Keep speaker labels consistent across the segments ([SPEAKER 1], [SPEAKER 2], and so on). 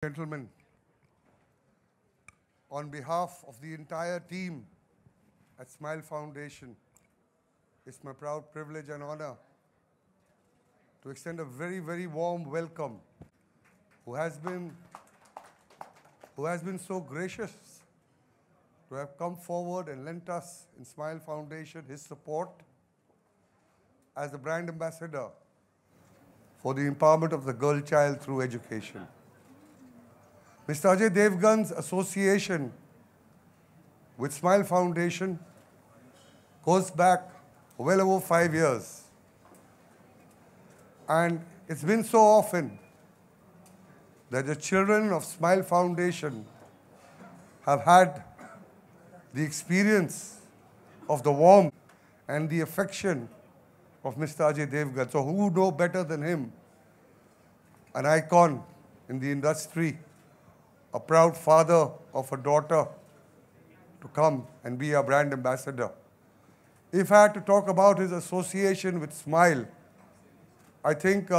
[SPEAKER 1] Gentlemen, on behalf of the entire team at Smile Foundation, it's my proud privilege and honor to extend a very, very warm welcome who has been so gracious to have come forward and lent us in Smile Foundation his support as the brand ambassador for the empowerment of the girl child through education. Mr. Ajay Devgan's association with Smile Foundation goes back well over 5 years. And it's been so often that the children of Smile Foundation have had the experience of the warmth and the affection of Mr. Ajay Devgan. So who would know better than him? An icon in the industry, a proud father of a daughter, to come and be our brand ambassador. If I had to talk about his association with Smile, I think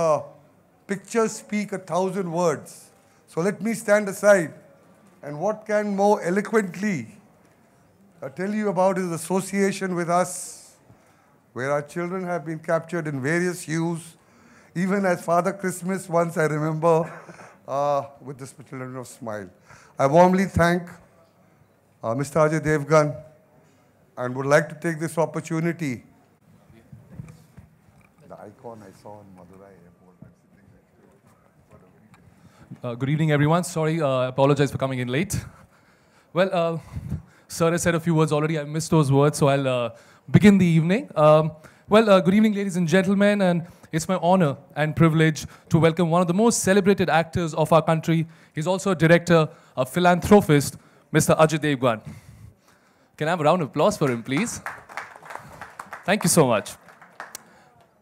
[SPEAKER 1] pictures speak 1,000 words. So let me stand aside, and what can more eloquently tell you about his association with us, where our children have been captured in various hues, even as Father Christmas once, I remember, with the children of Smile. I warmly thank Mr. Ajay Devgan and would like to take this opportunity. The icon I saw in Madurai airport.
[SPEAKER 2] Good evening, everyone. Sorry, I apologize for coming in late. Well, Sir has said a few words already. I missed those words, so I'll begin the evening. Good evening, ladies and gentlemen, and it's my honor and privilege to welcome one of the most celebrated actors of our country. He's also a director, a philanthropist, Mr. Ajay Devgan. Can I have a round of applause for him, please? Thank you so much.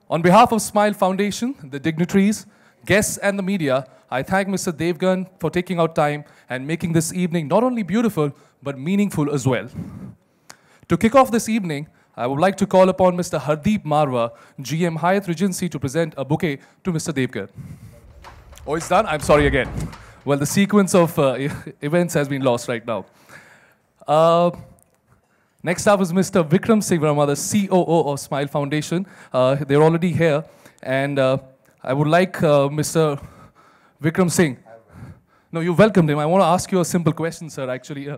[SPEAKER 2] On behalf of Smile Foundation, the dignitaries, guests, and the media, I thank Mr. Devgan for taking out time and making this evening not only beautiful, but meaningful as well. To kick off this evening, I would like to call upon Mr. Hardeep Marwa, GM Hyatt Regency, to present a bouquet to Mr. Devgan. Oh, it's done? I'm sorry again. Well, the sequence of events has been lost right now. Next up is Mr. Vikram Singh Verma, the COO of Smile Foundation. They're already here. And I would like Mr. Vikram Singh. No, you welcomed him. I want to ask you a simple question, sir, actually.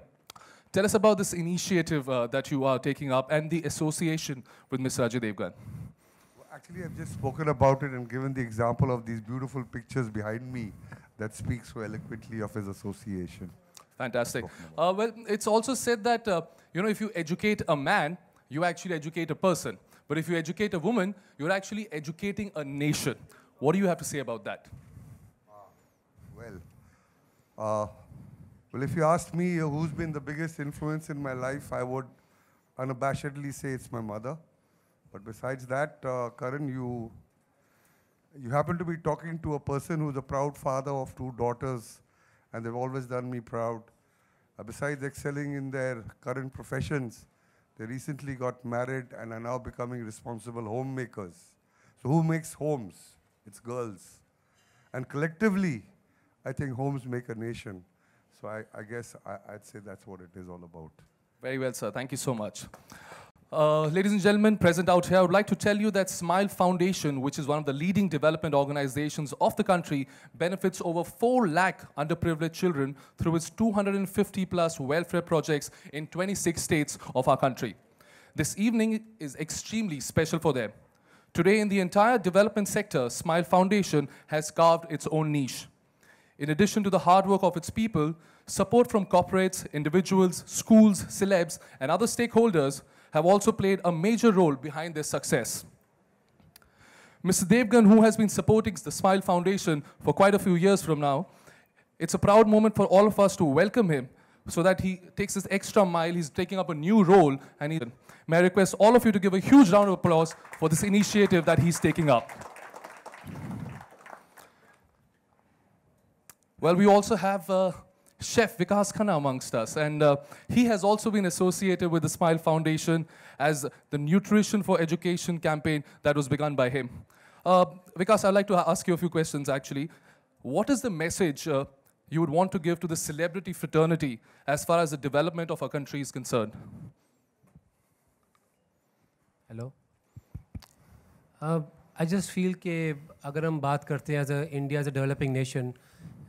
[SPEAKER 2] Tell us about this initiative that you are taking up and the association with Mr. Ajay Devgan.
[SPEAKER 1] Actually, I've just spoken about it and given the example of these beautiful pictures behind me that speaks so eloquently of his association.
[SPEAKER 2] Fantastic. Well, it's also said that, if you educate a man, you actually educate a person. But if you educate a woman, you're actually educating a nation. What do you have to say about that?
[SPEAKER 1] Well, if you ask me who's been the biggest influence in my life, I would unabashedly say it's my mother. But besides that, Karan, you happen to be talking to a person who's a proud father of 2 daughters, and they've always done me proud. Besides excelling in their current professions, they recently got married and are now becoming responsible homemakers. So who makes homes? It's girls. And collectively, I think homes make a nation. So I guess I'd say that's what it is all about.
[SPEAKER 2] Very well, sir. Thank you so much. Ladies and gentlemen, present out here, I would like to tell you that Smile Foundation, which is one of the leading development organizations of the country, benefits over 4 lakh underprivileged children through its 250+ welfare projects in 26 states of our country. This evening is extremely special for them. Today, in the entire development sector, Smile Foundation has carved its own niche. In addition to the hard work of its people, support from corporates, individuals, schools, celebs, and other stakeholders have also played a major role behind their success. Mr. Devgan, who has been supporting the Smile Foundation for quite a few years from now, it's a proud moment for all of us to welcome him so that he takes this extra mile. He's taking up a new role. And may I request all of you to give a huge round of applause for this initiative that he's taking up. Well, we also have Chef Vikas Khanna amongst us, and he has also been associated with the Smile Foundation as the Nutrition for Education campaign that was begun by him. Vikas, I'd like to ask you a few questions, actually. What is the message you would want to give to the celebrity fraternity as far as the development of our country is concerned?
[SPEAKER 3] Hello. I just feel that agar hum baat karte as India as a developing nation,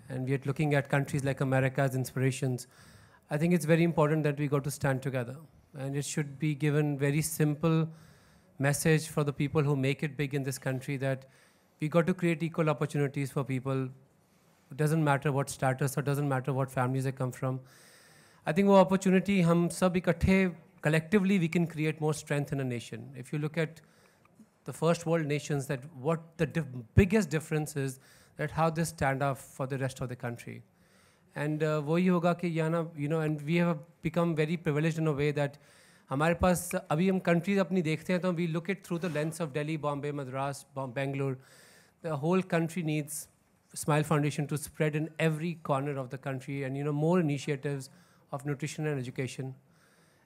[SPEAKER 3] and we are looking at countries like America as inspirations, I think it's very important that we got to stand together. And it should be given very simple message for the people who make it big in this country that we got to create equal opportunities for people. It doesn't matter what status or doesn't matter what families they come from. I think वो opportunity हम सब इकट्ठे collectively we can create more strength in a nation. If you look at the first world nations, that what the biggest difference is that how they stand up for the rest of the country. And वही होगा कि यहाँ ना you know, and we have become very privileged in a way that हमारे पास अभी हम countries अपनी देखते हैं तो we look it through the lens of Delhi, Bombay, Madras, Bangalore. The whole country needs Smile Foundation to spread in every corner of the country, and you know, more initiatives of nutrition and education.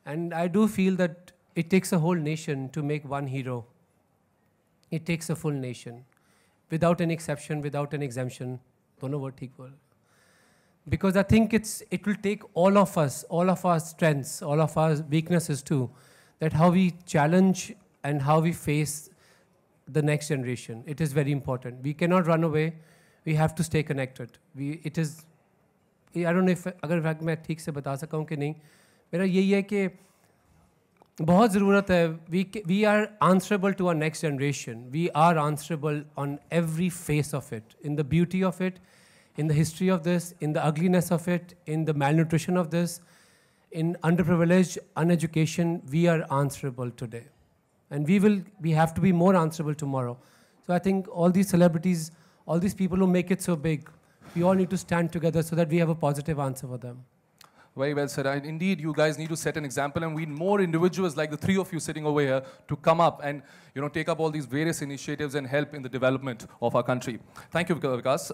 [SPEAKER 3] And I do feel that it takes a whole nation to make one hero. It takes a full nation, without an exception, without an exemption. दोनों word ठीक बोल. Because I think it will take all of us, all of our strengths, all of our weaknesses too, that how we challenge and how we face the next generation. It is very important. We cannot run away. We have to stay connected. It is, I don't know if अगर मैं ठीक से बता सका हूँ कि नहीं, मेरा यही है कि बहुत ज़रूरत है. We are answerable to our next generation. We are answerable on every face of it, in the beauty of it, in the history of this, in the ugliness of it, in the malnutrition of this, in underprivileged, uneducation. We are answerable today. And we have to be more answerable tomorrow. So I think all these celebrities, all these people who make it so big, we all need to stand together so that we have a positive answer for them.
[SPEAKER 2] Very well said. And indeed, you guys need to set an example, and we need more individuals like the three of you sitting over here to come up and take up all these various initiatives and help in the development of our country. Thank you, Vikas.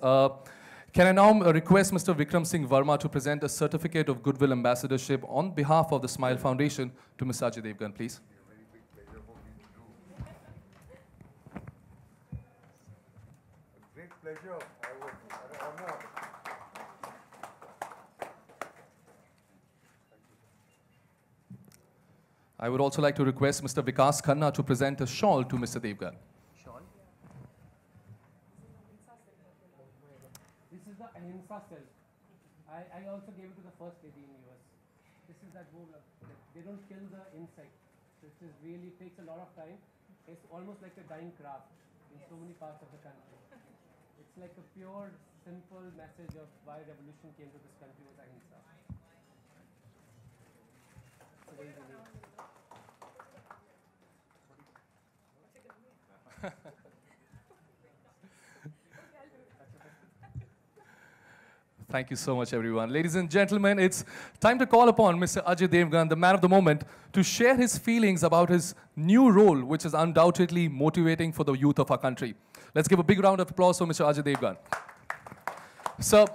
[SPEAKER 2] Can I now request Mr. Vikram Singh Verma to present a certificate of goodwill ambassadorship on behalf of the Smile Foundation to Ms. Ajay Devgan, please?
[SPEAKER 1] Great pleasure. Honor.
[SPEAKER 2] I would also like to request Mr. Vikas Khanna to present a shawl to Mr. Devgan.
[SPEAKER 3] Shawl? This is the Ahimsa silk. I also gave it to the first lady in US. This is that wool. They don't kill the insect. This is really takes a lot of time. It's almost like a dying craft in so many parts of the country. It's like a pure, simple message of why revolution came to this country was Ahimsa. So very unique.
[SPEAKER 2] Thank you so much, everyone. Ladies and gentlemen, it's time to call upon Mr. Ajay Devgan, the man of the moment, to share his feelings about his new role, which is undoubtedly motivating for the youth of our country. Let's give a big round of applause for Mr. Ajay Devgan. Sir,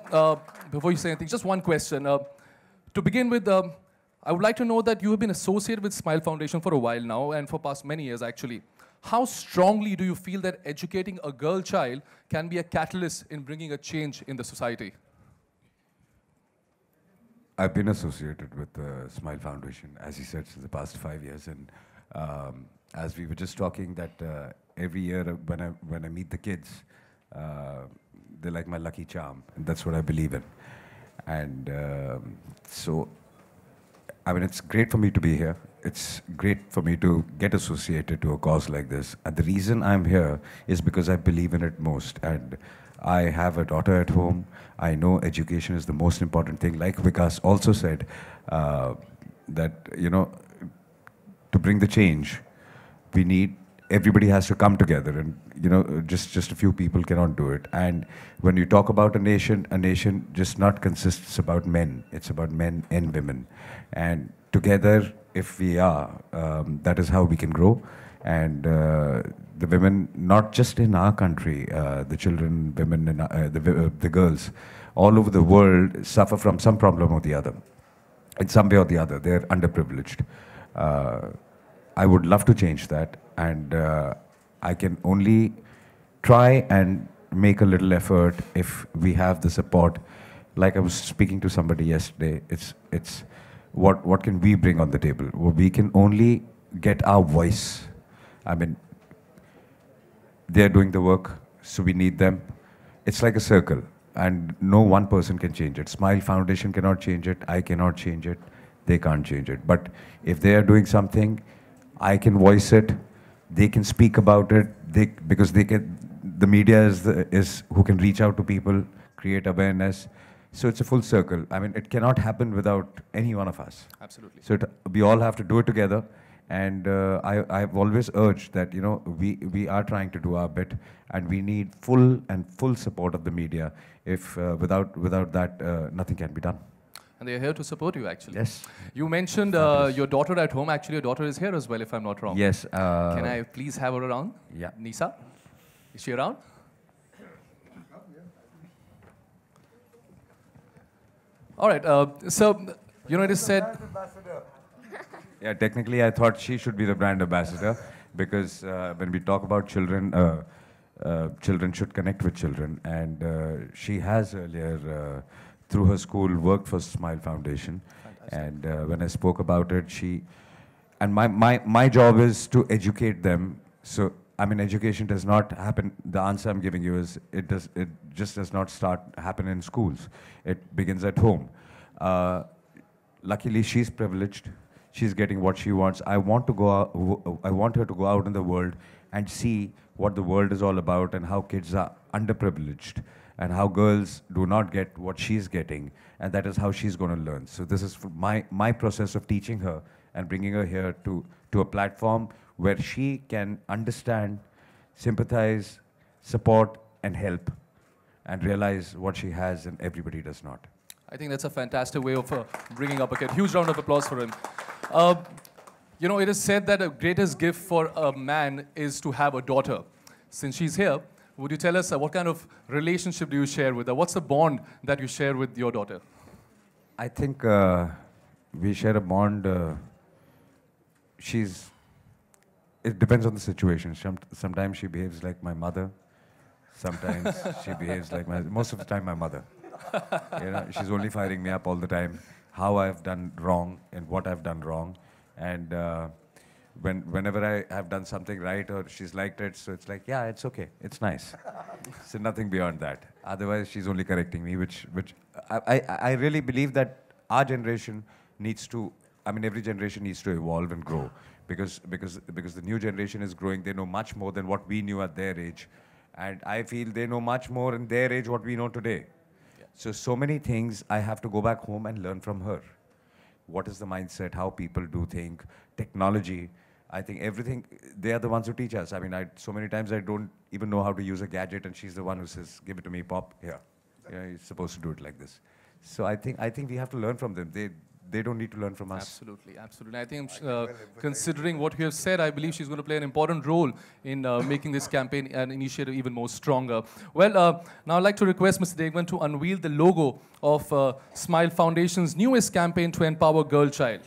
[SPEAKER 2] before you say anything, just one question. To begin with, I would like to know that you have been associated with Smile Foundation for a while now, and for past many years, actually. How strongly do you feel that educating a girl child can be a catalyst in bringing a change in the society?
[SPEAKER 4] I've been associated with the Smile Foundation, as he said, since the past 5 years. And as we were just talking, that every year when I meet the kids, they're like my lucky charm, and that's what I believe in. And so, I mean, it's great for me to be here. It's great for me to get associated to a cause like this. And the reason I'm here is because I believe in it most. And I have a daughter at home. I know education is the most important thing. Like Vikas also said, that, to bring the change, we need, everybody has to come together, and, just a few people cannot do it. And when you talk about a nation just not consists about men. It's about men and women. And together, if we are, that is how we can grow. And the women, not just in our country, the children, women, and the girls, all over the world suffer from some problem or the other. In some way or the other, they're underprivileged. I would love to change that, and I can only try and make a little effort if we have the support. Like I was speaking to somebody yesterday, it's what can we bring on the table? Well, we can only get our voice. I mean, they're doing the work, so we need them. It's like a circle, and no one person can change it. Smile Foundation cannot change it, I cannot change it, they can't change it. But if they are doing something, I can voice it, they can speak about it, because the media is who can reach out to people, create awareness. So it's a full circle. I mean, it cannot happen without any one of us.
[SPEAKER 2] Absolutely.
[SPEAKER 4] So we all have to do it together. And I've always urged that, you know, we are trying to do our bit, and we need full support of the media. If without that, nothing can be done.
[SPEAKER 2] And they're here to support you, actually.
[SPEAKER 4] Yes.
[SPEAKER 2] You mentioned your daughter at home. Actually, your daughter is here as well, if I'm not wrong.
[SPEAKER 4] Yes.
[SPEAKER 2] Can I please have her around?
[SPEAKER 4] Yeah.
[SPEAKER 2] Nisa? Is she around? All right. So, you know, it is said...
[SPEAKER 4] Yeah, technically, I thought she should be the brand ambassador, because when we talk about children, children should connect with children. And she has earlier, through her school, worked for Smile Foundation. Fantastic. And when I spoke about it, and my job is to educate them. So, I mean, education does not happen. The answer I'm giving you is it just does not happen in schools. It begins at home. Luckily, she's privileged. She's getting what she wants. I want her to go out in the world and see what the world is all about, and how kids are underprivileged, and how girls do not get what she's getting, and that is how she's going to learn. So this is my process of teaching her and bringing her here to a platform where she can understand, sympathize, support, and help, and realize what she has and everybody does not.
[SPEAKER 2] I think that's a fantastic way of bringing up a kid. Huge round of applause for him. You know, it is said that the greatest gift for a man is to have a daughter. Since she's here, would you tell us what kind of relationship do you share with her? What's the bond that you share with your daughter?
[SPEAKER 4] I think we share a bond. It depends on the situation. Sometimes she behaves like my mother. Sometimes she behaves like most of the time my mother. You know, she's only firing me up all the time, how I've done wrong and what I've done wrong. And whenever I have done something right or she's liked it, so it's like, yeah, it's okay, it's nice. So nothing beyond that. Otherwise, she's only correcting me, which I really believe that our generation needs to, I mean, every generation needs to evolve and grow, because the new generation is growing. They know much more than what we knew at their age. And I feel they know much more in their age what we know today. So many things I have to go back home and learn from her. What is the mindset, how people do think, technology. I think everything, they are the ones who teach us. I mean, so many times I don't even know how to use a gadget, and she's the one who says, give it to me, Pop, here. Yeah, you're supposed to do it like this. So I think we have to learn from them. They don't need to learn from us.
[SPEAKER 2] Absolutely, absolutely. I think considering what you have said, I believe she's going to play an important role in making this campaign and initiative even more stronger. Well, now I'd like to request Mr. Degman to unveil the logo of Smile Foundation's newest campaign to empower girl child.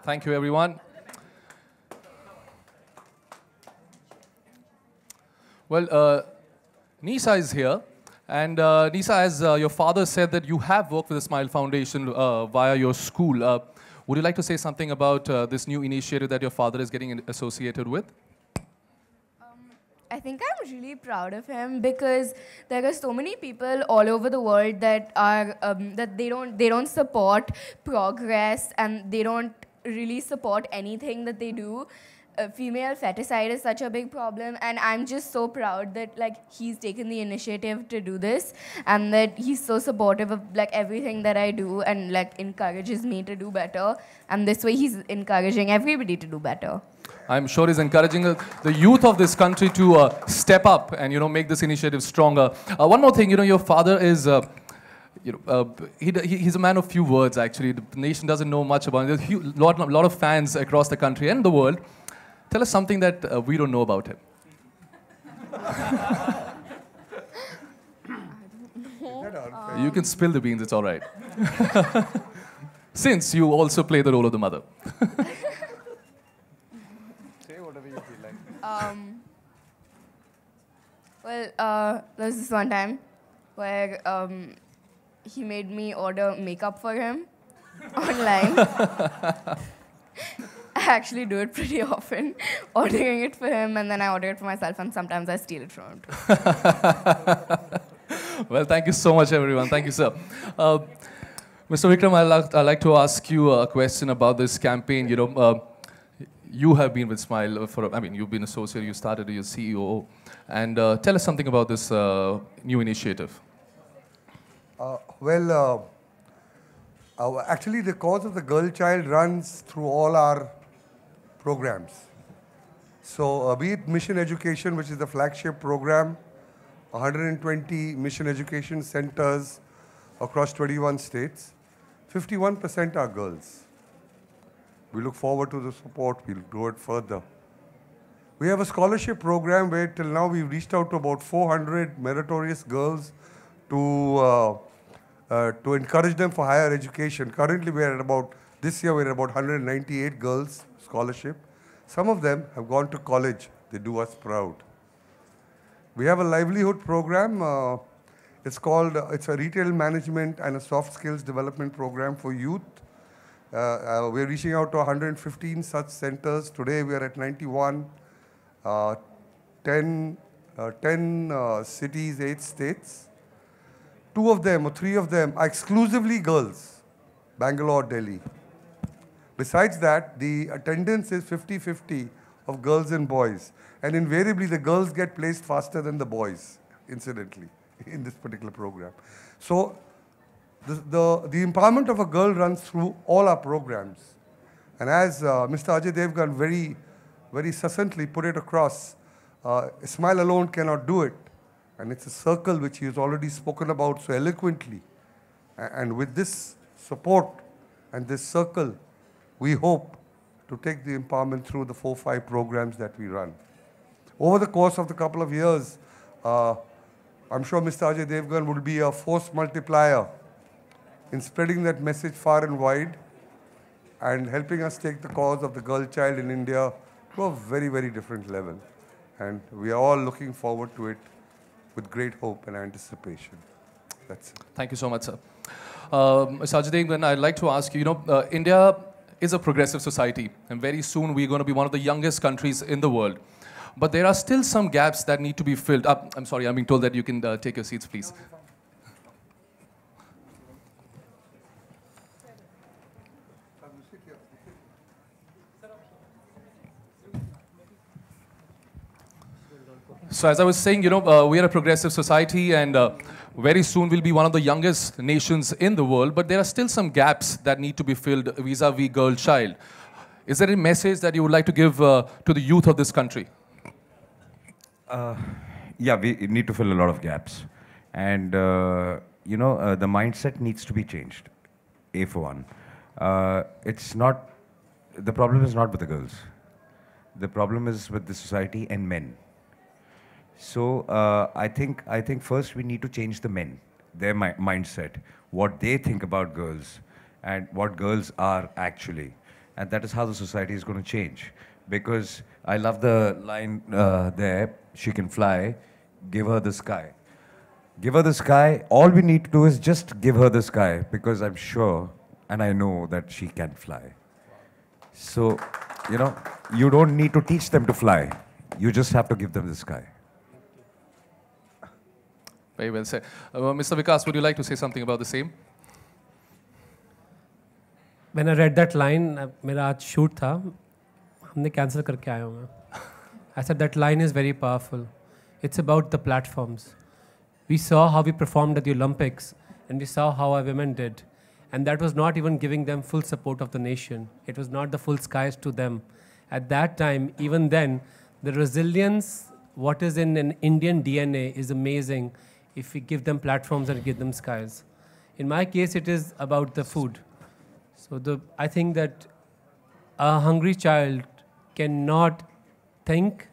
[SPEAKER 2] Thank you, everyone. Well, Nisa is here. And Nisa, as your father said that you have worked with the Smile Foundation via your school. Would you like to say something about this new initiative that your father is getting associated with?
[SPEAKER 5] I think I'm really proud of him because there are so many people all over the world that are that they don't support progress and they don't really support anything that they do. Female feticide is such a big problem, and I'm just so proud that like he's taken the initiative to do this, and that he's so supportive of like everything that I do, and like encourages me to do better. And this way, he's encouraging everybody to do better.
[SPEAKER 2] I'm sure he's encouraging the youth of this country to step up and make this initiative stronger. One more thing, your father is. He's a man of few words. Actually, the nation doesn't know much about him. There's a lot of fans across the country and the world. Tell us something that we don't know about him. You can spill the beans, it's all right. Since you also play the role of the mother.
[SPEAKER 1] Say whatever you feel like.
[SPEAKER 5] There was this one time where he made me order makeup for him online. I actually do it pretty often, ordering it for him, and then I order it for myself, and sometimes I steal it from him too.
[SPEAKER 2] Well, thank you so much, everyone. Thank you, sir. Mr. Vikram, I'd like to ask you a question about this campaign. You have been with Smile you've been associated, you started as your CEO. And tell us something about this new initiative.
[SPEAKER 1] Actually, the cause of the girl child runs through all our programs. So, be it Mission Education, which is the flagship program, 120 Mission Education centers across 21 states, 51% are girls. We look forward to the support. We'll grow it further. We have a scholarship program where till now we've reached out to about 400 meritorious girls to encourage them for higher education. Currently, this year we're at about 198 girls scholarship. Some of them have gone to college. They do us proud. We have a livelihood program. It's a retail management and a soft skills development program for youth. We're reaching out to 115 such centers. Today we are at 91, 10 cities, 8 states. 2 of them or 3 of them are exclusively girls, Bangalore, Delhi. Besides that, the attendance is 50-50 of girls and boys. And invariably, the girls get placed faster than the boys, incidentally, in this particular program. So, the empowerment of a girl runs through all our programs. And as Mr. Ajay Devgan very, very succinctly put it across, Smile alone cannot do it. And it's a circle which he has already spoken about so eloquently. And with this support and this circle, we hope to take the empowerment through the 4-5 programs that we run. Over the course of the couple of years, I'm sure Mr. Ajay Devgan will be a force multiplier in spreading that message far and wide and helping us take the cause of the girl child in India to a very, very different level. And we are all looking forward to it with great hope and anticipation. That's it.
[SPEAKER 2] Thank you so much, sir. Mr. Ajay Devgan, I'd like to ask you, India is a progressive society, and very soon we're going to be one of the youngest countries in the world. But there are still some gaps that need to be filled up. I'm sorry, I'm being told that you can take your seats, please. So as I was saying, we are a progressive society, and very soon we'll be one of the youngest nations in the world, but there are still some gaps that need to be filled vis-a-vis girl child. Is there a message that you would like to give to the youth of this country?
[SPEAKER 4] Yeah, we need to fill a lot of gaps. And, the mindset needs to be changed, A for one. The problem is not with the girls. The problem is with the society and men. So I think first we need to change the men, their mindset, what they think about girls and what girls are actually. And that is how the society is going to change. Because I love the line there, she can fly, give her the sky. Give her the sky. All we need to do is just give her the sky, because I'm sure and I know that she can fly. So, you know, you don't need to teach them to fly. You just have to give them the sky.
[SPEAKER 2] Very well said. Mr. Vikas, would you like to say something about the same?
[SPEAKER 3] When I read that line, मेरा आज shoot था, हमने cancel करके आया हूँ मैं. I said that line is very powerful. It's about the platforms. We saw how we performed at the Olympics, and we saw how our women did. And that was not even giving them full support of the nation. It was not the full skies to them. At that time, even then, the resilience, what is in an Indian DNA, is amazing if we give them platforms and give them skies. In my case, it is about the food. So I think that a hungry child cannot think.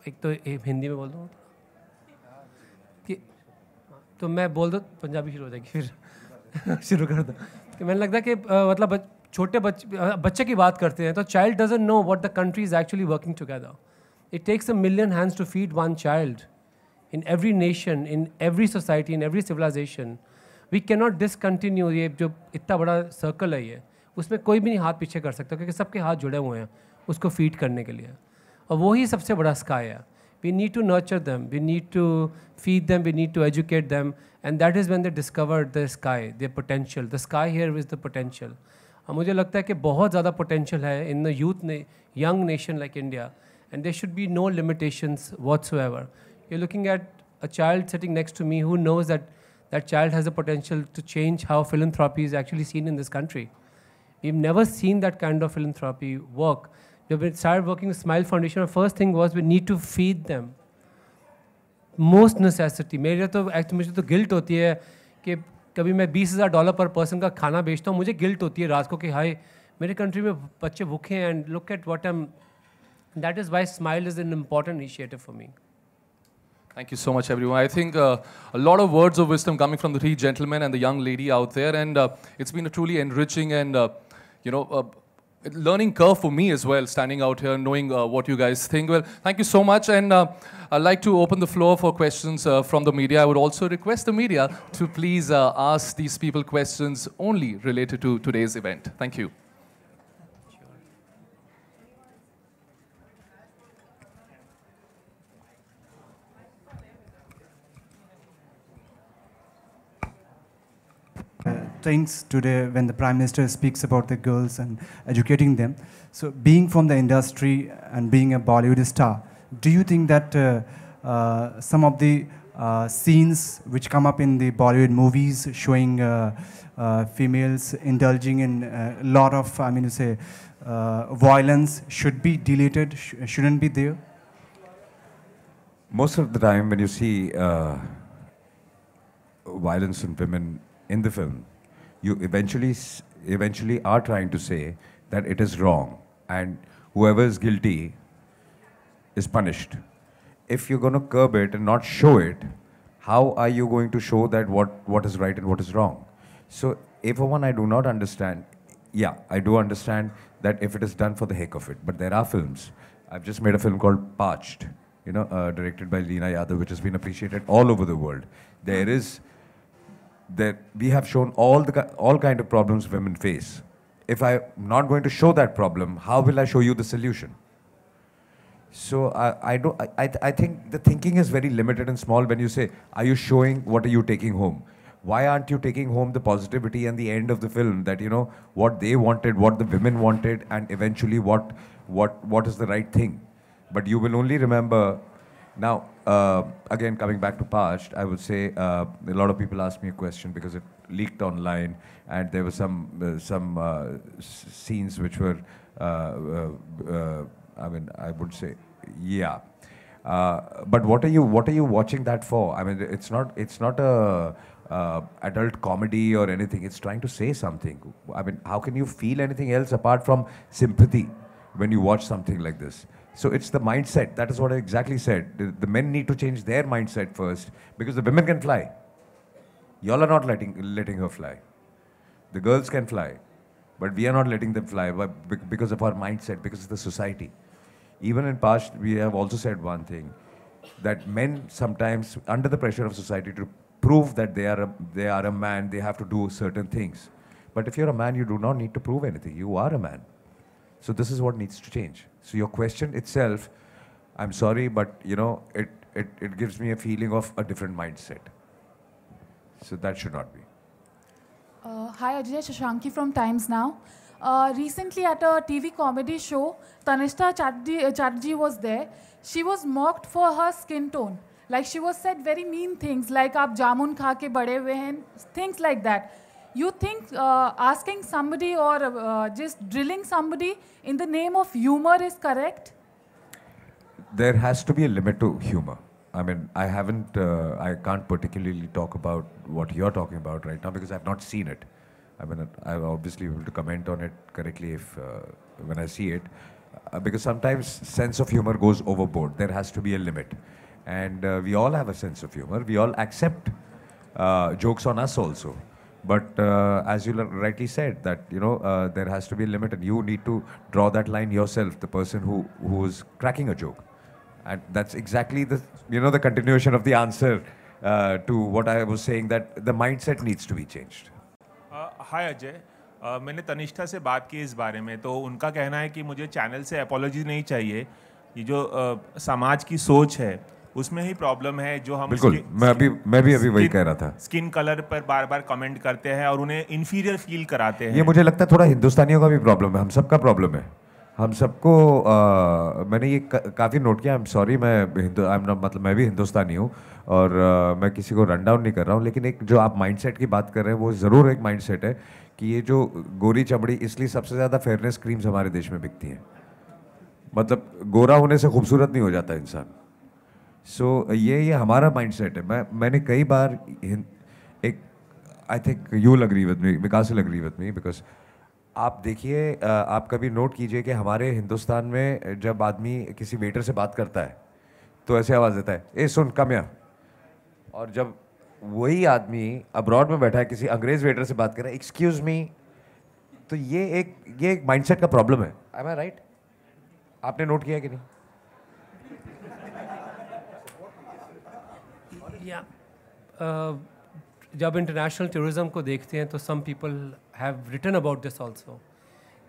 [SPEAKER 3] एक तो हिंदी में बोल दूँ कि तो मैं बोल दूँ पंजाबी शुरू हो जाएगी फिर शुरू कर दो कि मैंने लगता है कि मतलब छोटे बच्चे की बात करते हैं तो child doesn't know what the country is actually working together it takes a million hands to feed one child in every nation, in every society, in every civilization. We cannot discontinue ये जो इतना बड़ा circle है ये उसमें कोई भी नहीं हाथ पीछे कर सकता क्योंकि सबके हाथ जुड़े हुए हैं उसको फीड करने के लिए और वही सबसे बड़ा स्काई है. We need to nurture them, we need to feed them, we need to educate them, and that is when they discovered the sky, their potential. The sky here is the potential. और मुझे लगता है कि बहुत ज़्यादा potential है in the young nation like India, and there should be no limitations whatsoever. You're looking at a child sitting next to me who knows that that child has the potential to change how philanthropy is actually seen in this country. We've never seen that kind of philanthropy work. When we started working with Smile Foundation, the first thing was we need to feed them. Most necessity. मुझे तो guilt होती है कि कभी मैं $20,000 पर person का खाना बेचता हूँ मुझे गिल्ट होती है रात को कि हाय मेरे कंट्री में बच्चे भूखे हैं and look at what I'm. That is why Smile is an important initiative for me.
[SPEAKER 2] Thank you so much, everyone. I think a lot of words of wisdom coming from the three gentlemen and the young lady out there, and it's been a truly enriching and learning curve for me as well, standing out here, knowing what you guys think. Well, thank you so much, and I'd like to open the floor for questions from the media. I would also request the media to please ask these people questions only related to today's event. Thank you.
[SPEAKER 6] Things today when the Prime Minister speaks about the girls and educating them. So being from the industry and being a Bollywood star, do you think that some of the scenes which come up in the Bollywood movies showing females indulging in a lot of, violence should be deleted, shouldn't be there?
[SPEAKER 4] Most of the time when you see violence on women in the film, you eventually are trying to say that it is wrong and whoever is guilty is punished. If you're going to curb it and not show it, how are you going to show that what is right and what is wrong? So if one I do not understand, yeah, I do understand that if it is done for the heck of it, but there are films. I've just made a film called Parched, directed by Leena Yadav, which has been appreciated all over the world. That we have shown all kind of problems women face. If I'm not going to show that problem, how will I show you the solution? So I think the thinking is very limited and small when you say, are you showing, what are you taking home? Why aren't you taking home the positivity and the end of the film that, what they wanted, what the women wanted, and eventually what is the right thing? But you will only remember. Now, again, coming back to Parched, I would say a lot of people asked me a question because it leaked online, and there were some scenes which were, I would say, yeah. But what are you watching that for? I mean, it's not a adult comedy or anything. It's trying to say something. I mean, how can you feel anything else apart from sympathy when you watch something like this? So it's the mindset. That is what I exactly said. The men need to change their mindset first because the women can fly. Y'all are not letting her fly. The girls can fly. but we are not letting them fly because of our mindset, because of the society. Even in past, we have also said one thing, that men sometimes, under the pressure of society to prove that they are a man, they have to do certain things. But if you're a man, you do not need to prove anything. You are a man. So this is what needs to change. So your question itself, I'm sorry, but you know, it gives me a feeling of a different mindset. So that should not be.
[SPEAKER 7] Hi Ajay, Shashanki from Times Now. Recently at a TV comedy show, Tanishta Chatterjee was there. She was mocked for her skin tone. Like she was said very mean things like "Aap jamun kha ke bade hue hain," things like that. You think asking somebody or just drilling somebody in the name of humor is correct?
[SPEAKER 4] There has to be a limit to humor. I mean, I can't particularly talk about what you're talking about right now because I've not seen it. I mean, I'm obviously able to comment on it correctly if when I see it. Because sometimes sense of humor goes overboard. There has to be a limit. And we all have a sense of humor. We all accept jokes on us also. But as you rightly said, that you know there has to be a limit, and you need to draw that line yourself. The person who is cracking a joke, and that's exactly the continuation of the answer to what I was saying, that the mindset needs to be changed.
[SPEAKER 8] हाय अजय, मैंने तनिष्ठा से बात की इस बारे में, तो उनका कहना है कि मुझे चैनल से अपॉलॉजी नहीं चाहिए. ये जो समाज की सोच है उसमें ही प्रॉब्लम है. जो हम
[SPEAKER 4] बिल्कुल, मैं भी अभी वही कह रहा था.
[SPEAKER 8] स्किन कलर पर बार बार कमेंट करते हैं और उन्हें इन्फीरियर फील कराते हैं.
[SPEAKER 4] ये मुझे लगता है थोड़ा हिंदुस्तानियों का भी प्रॉब्लम है. हम सबका प्रॉब्लम है. हम सबको मैंने ये काफ़ी नोट किया. आई एम सॉरी, मैं भी हिंदुस्तानी हूँ और मैं किसी को रन डाउन नहीं कर रहा हूँ, लेकिन एक जो आप माइंडसेट की बात कर रहे हैं वो ज़रूर एक माइंडसेट है कि ये जो गोरी चमड़ी, इसलिए सबसे ज़्यादा फेयरनेस क्रीम्स हमारे देश में बिकती हैं. मतलब गोरा होने से खूबसूरत नहीं हो जाता इंसान. सो ये हमारा माइंडसेट है. मैंने कई बार एक, I think you will agree with me, Vikas will agree with me, because आप देखिए, आप कभी नोट कीजिए कि हमारे हिंदुस्तान में जब आदमी किसी वेटर से बात करता है तो ऐसे आवाज़ देता है, ए सुन कम या. और जब वही आदमी अब्रॉड में बैठा है किसी अंग्रेज वेटर से बात कर रहा है, एक्सक्यूज मी, तो ये एक माइंडसेट का प्रॉब्लम है. एम आई राइट? आपने नोट किया कि नहीं?
[SPEAKER 3] जब इंटरनेशनल टूरिज्म को देखते हैं तो some people have written about this also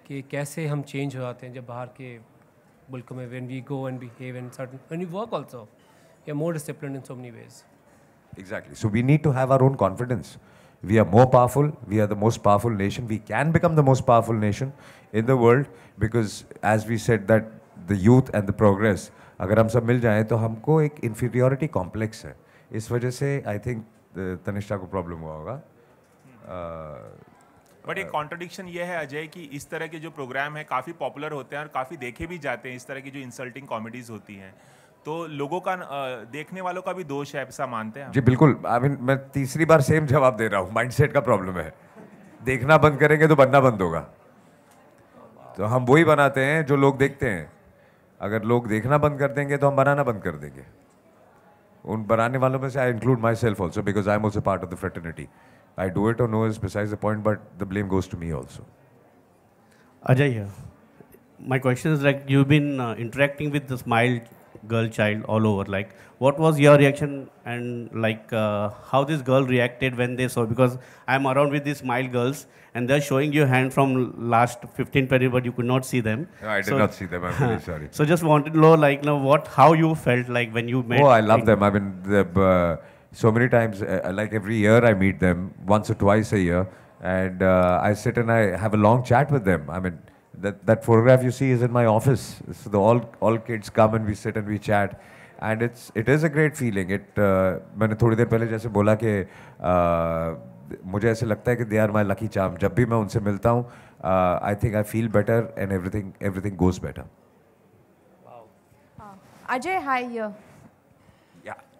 [SPEAKER 3] कि कैसे हम चेंज हो जाते हैं जब बाहर के मुल्कों में, when we go and behave in certain, when we work also, we are more disciplined in so many ways.
[SPEAKER 4] Exactly. So we need to have our own confidence. We are more powerful. We are the most powerful nation. We can become the most powerful nation in the world because, as we said, that the youth and the progress, अगर हम सब मिल जाएं तो हमको एक inferiority complex है. इस वजह से I think तनिष्ठा को प्रॉब्लम हुआ होगा.
[SPEAKER 8] बट एक कॉन्ट्रडिक्शन ये है अजय कि इस तरह के जो प्रोग्राम है काफ़ी पॉपुलर होते हैं और काफ़ी देखे भी जाते हैं. इस तरह की जो इंसल्टिंग कॉमेडीज होती हैं तो लोगों का, देखने वालों का भी दोष है, ऐसा मानते हैं?
[SPEAKER 4] जी बिल्कुल. मैं तीसरी बार सेम जवाब दे रहा हूँ. माइंडसेट का प्रॉब्लम है. देखना बंद करेंगे तो बनना बंद होगा. तो हम वही बनाते हैं जो लोग देखते हैं. अगर लोग देखना बंद कर देंगे तो हम बनाना बंद कर देंगे. उन बनाने वालों में से I include myself also, because I am also part of the fraternity. I do it or no is besides the point, but the blame goes to me also.
[SPEAKER 9] Ajay here. My question is, like, you've been interacting with the Smile girl child all over. Like, what was your reaction and like how this girl reacted when they saw? Because I'm around with these Smile girls and they're showing you hand from last 15-20, but you could not see them.
[SPEAKER 4] No, I did not see them. I'm really sorry.
[SPEAKER 9] So just wanted to know, like, how you felt like when you met.
[SPEAKER 4] Oh, I love them. I mean, so many times, like every year I meet them once or twice a year, and I sit and I have a long chat with them. I mean, that photograph you see is in my office. So all kids come and we sit and we chat, and it is a great feeling. मैंने थोड़ी देर पहले जैसे बोला कि मुझे ऐसे लगता है कि they are my lucky charm. जब भी मैं उनसे मिलता हूँ, I think I feel better and everything goes better.
[SPEAKER 10] Wow. Ajay, hi here.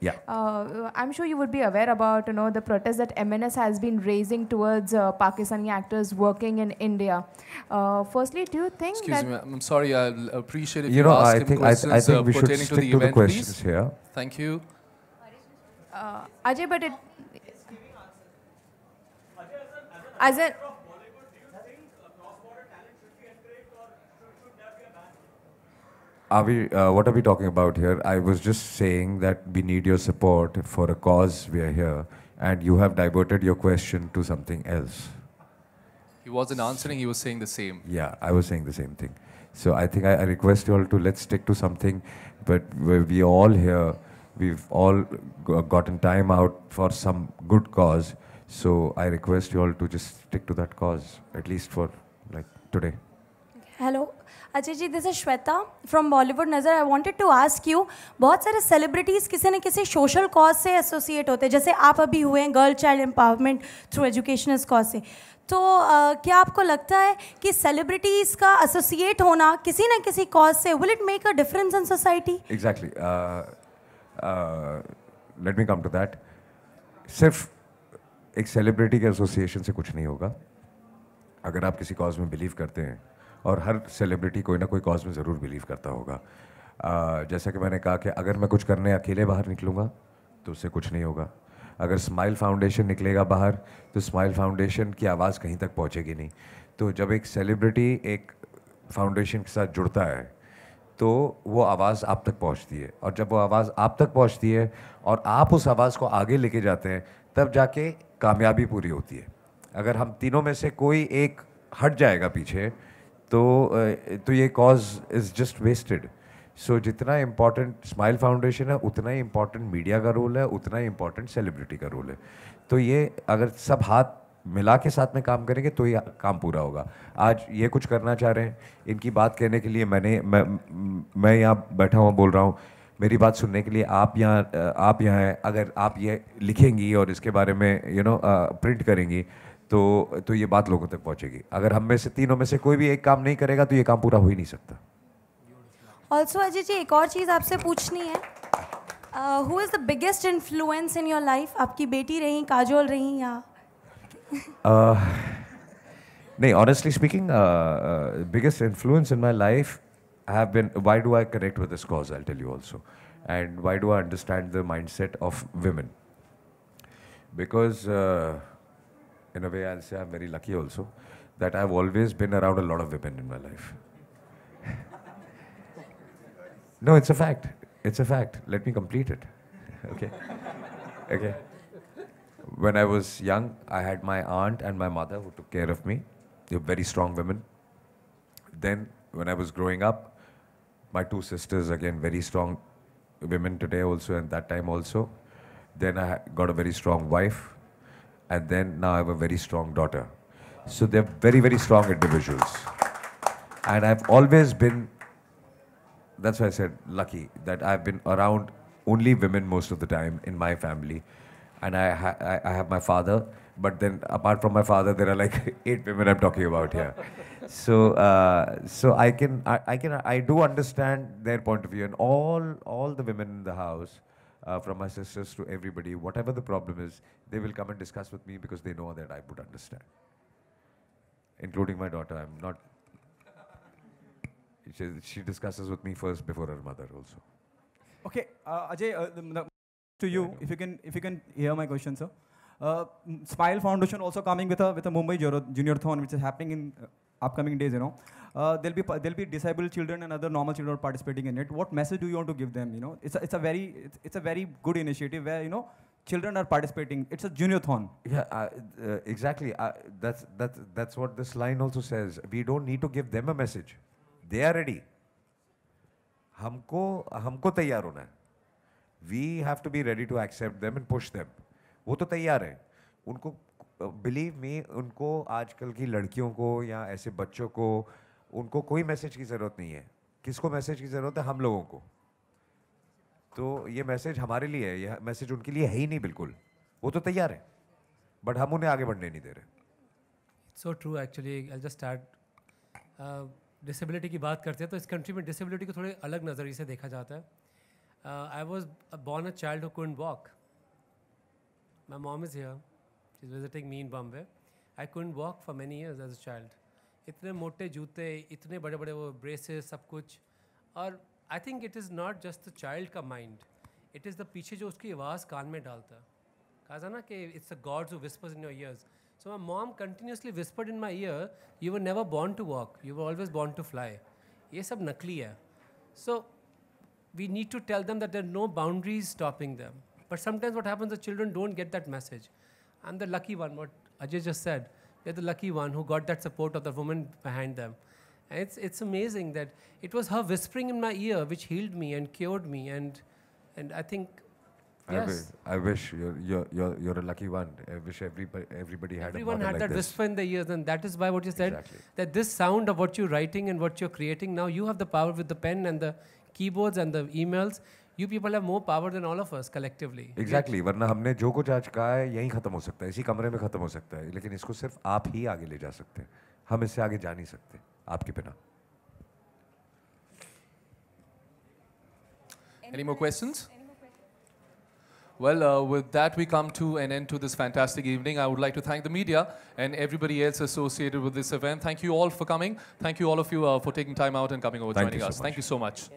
[SPEAKER 4] Yeah.
[SPEAKER 10] I'm sure you would be aware about the protest that MNS has been raising towards Pakistani actors working in India. Firstly, do you think
[SPEAKER 2] Excuse me, I'm sorry. I'll appreciate if
[SPEAKER 4] you know,
[SPEAKER 2] ask
[SPEAKER 4] I
[SPEAKER 2] him
[SPEAKER 4] think
[SPEAKER 2] questions
[SPEAKER 4] I think we should
[SPEAKER 2] pertaining
[SPEAKER 4] stick
[SPEAKER 2] to the
[SPEAKER 4] to the
[SPEAKER 2] event,
[SPEAKER 4] questions
[SPEAKER 2] please.
[SPEAKER 4] here.
[SPEAKER 2] Thank you.
[SPEAKER 10] Ajay, but as a
[SPEAKER 4] Are we, what are we talking about here? I was just saying that we need your support for a cause. We are here, and you have diverted your question to something else.
[SPEAKER 2] He wasn't answering, he was saying the same.
[SPEAKER 4] Yeah, I was saying the same thing. So I think I request you all to let's stick to something, but we all here, we've all gotten time out for some good cause. So I request you all to just stick to that cause, at least for like today.
[SPEAKER 11] Hello, Ajay ji, this is Shweta from Bollywood Nazar. I wanted to ask you, बहुत सारे celebrities किसी न किसी social cause से associate होते हैं, जैसे आप अभी हुए हैं girl child empowerment through educational cause से. तो क्या आपको लगता है कि celebrities का associate होना किसी न किसी cause से will it make a difference in society?
[SPEAKER 4] Exactly. Let me come to that. सिर्फ एक सेलिब्रिटी के एसोसिएशन से कुछ नहीं होगा. अगर आप किसी कॉज में बिलीव करते हैं, और हर सेलिब्रिटी कोई ना कोई कॉज में ज़रूर बिलीव करता होगा. जैसा कि मैंने कहा कि अगर मैं कुछ करने अकेले बाहर निकलूँगा तो उससे कुछ नहीं होगा. अगर स्माइल फाउंडेशन निकलेगा बाहर तो स्माइल फाउंडेशन की आवाज़ कहीं तक पहुँचेगी नहीं. तो जब एक सेलिब्रिटी एक फाउंडेशन के साथ जुड़ता है तो वो आवाज़ आप तक पहुँचती है, और जब वो आवाज़ आप तक पहुँचती है और आप उस आवाज़ को आगे लेके जाते हैं, तब जाके कामयाबी पूरी होती है. अगर हम तीनों में से कोई एक हट जाएगा पीछे तो ये कॉज इज़ जस्ट वेस्टेड. सो जितना इम्पॉर्टेंट स्माइल फाउंडेशन है, उतना ही इम्पॉर्टेंट मीडिया का रोल है, उतना ही इम्पॉर्टेंट सेलिब्रिटी का रोल है. तो ये अगर सब हाथ मिला के साथ में काम करेंगे तो ये काम पूरा होगा. आज ये कुछ करना चाह रहे हैं, इनकी बात कहने के लिए मैं यहाँ बैठा हुआ बोल रहा हूँ. मेरी बात सुनने के लिए आप यहाँ हैं. अगर आप ये लिखेंगी और इसके बारे में प्रिंट करेंगी तो ये बात लोगों तक पहुंचेगी. अगर हम में से तीनों में से कोई भी एक काम नहीं करेगा तो ये काम पूरा हो ही नहीं सकता.
[SPEAKER 11] ऑल्सो अजय जी, एक और चीज़ आपसे पूछनी है. Who is the biggest influence in your life? आपकी बेटी रही, काजोल रही, या
[SPEAKER 4] नहीं, honestly speaking, biggest influence in my life have been, why do I connect with this cause? I'll tell you also. And why do I understand the mindset of women? Because in a way I'll say I'm very lucky also that I've always been around a lot of women in my life. No, it's a fact. It's a fact. Let me complete it. Okay. Okay. When I was young, I had my aunt and my mother who took care of me. They were very strong women. Then when I was growing up, my two sisters, again, very strong women today also, and that time also. Then I got a very strong wife, and then now I have a very strong daughter. So they're very, very strong individuals. And I've always been, that's why I said lucky, that I've been around only women most of the time in my family. And I have my father, but then apart from my father, there are like 8 women I'm talking about here. So I do understand their point of view, and all the women in the house, from my sisters to everybody, whatever the problem is, they will come and discuss with me because they know that I would understand. Including my daughter, I'm not. She discusses with me first before her mother also.
[SPEAKER 12] Okay, Ajay, to you, if you can hear my question, sir. Smile Foundation also coming with a Mumbai Junior-thon, which is happening in upcoming days. There'll be disabled children and other normal children participating in it. What message do you want to give them? It's a very good initiative where children are participating. It's a Junior-thon.
[SPEAKER 4] Yeah, exactly. That's what this line also says. We don't need to give them a message. They are ready. हमको तैयार होना है. We have to be ready to accept them and push them. वो तो तैयार हैं. उनको believe me, उनको आजकल की लड़कियों को या ऐसे बच्चों को उनको कोई मैसेज की ज़रूरत नहीं है. किसको मैसेज की ज़रूरत है? हम लोगों को. तो ये मैसेज हमारे लिए है, ये मैसेज उनके लिए है ही नहीं बिल्कुल. वो तो तैयार है, बट हम उन्हें आगे बढ़ने नहीं दे रहे.
[SPEAKER 3] So true actually. I'll just start. Disability की बात करते हैं तो इस कंट्री में डिसेबिलिटी को थोड़े अलग नज़रिए से देखा जाता है. I was born a child who couldn't walk. My mom is here, she is visiting me in Bombay. I couldn't walk for many years as a child. इतने मोटे जूते, इतने बड़े बड़े वो ब्रेसेस, सब कुछ. और I think it is not just the child का माइंड, इट इज़ द पीछे जो उसकी आवाज़ कान में डालता है. कहा था ना कि it's the gods who whispers in your ears. So my mom continuously whispered in my ear, "You were never born to walk. You were always born to fly." ये सब नकली है. So we need to tell them that there are no boundaries stopping them. But sometimes what happens, the children don't get that message. I'm the lucky one, what Ajay just said. They're the lucky one who got that support of the woman behind them. And it's amazing that it was her whispering in my ear which healed me and cured me. And I think, yes.
[SPEAKER 4] I wish you're a lucky one. I wish everybody had
[SPEAKER 3] Everyone
[SPEAKER 4] a mother
[SPEAKER 3] had
[SPEAKER 4] like
[SPEAKER 3] that
[SPEAKER 4] this.
[SPEAKER 3] whisper in their ears, and that is why what you said,
[SPEAKER 4] Exactly.
[SPEAKER 3] that this sound of what you're writing and what you're creating, now you have the power with the pen and the keyboards and the emails. You people have more power than all of us collectively.
[SPEAKER 4] Exactly. वरना हमने जो कुछ आज कहा है यहीं खत्म हो सकता है, इसी कमरे में खत्म हो सकता है, लेकिन इसको सिर्फ आप ही आगे ले जा सकते हैं. हम इससे आगे जा नहीं सकते आपके बिना.
[SPEAKER 2] Any more questions? Well, with that, we come to an end to this fantastic evening. I would like to thank the media and everybody else associated with this event. Thank you all for coming. Thank you all of you for taking time out and coming over,
[SPEAKER 4] Thank
[SPEAKER 2] joining
[SPEAKER 4] you so
[SPEAKER 2] us.
[SPEAKER 4] much.
[SPEAKER 2] Thank you so much.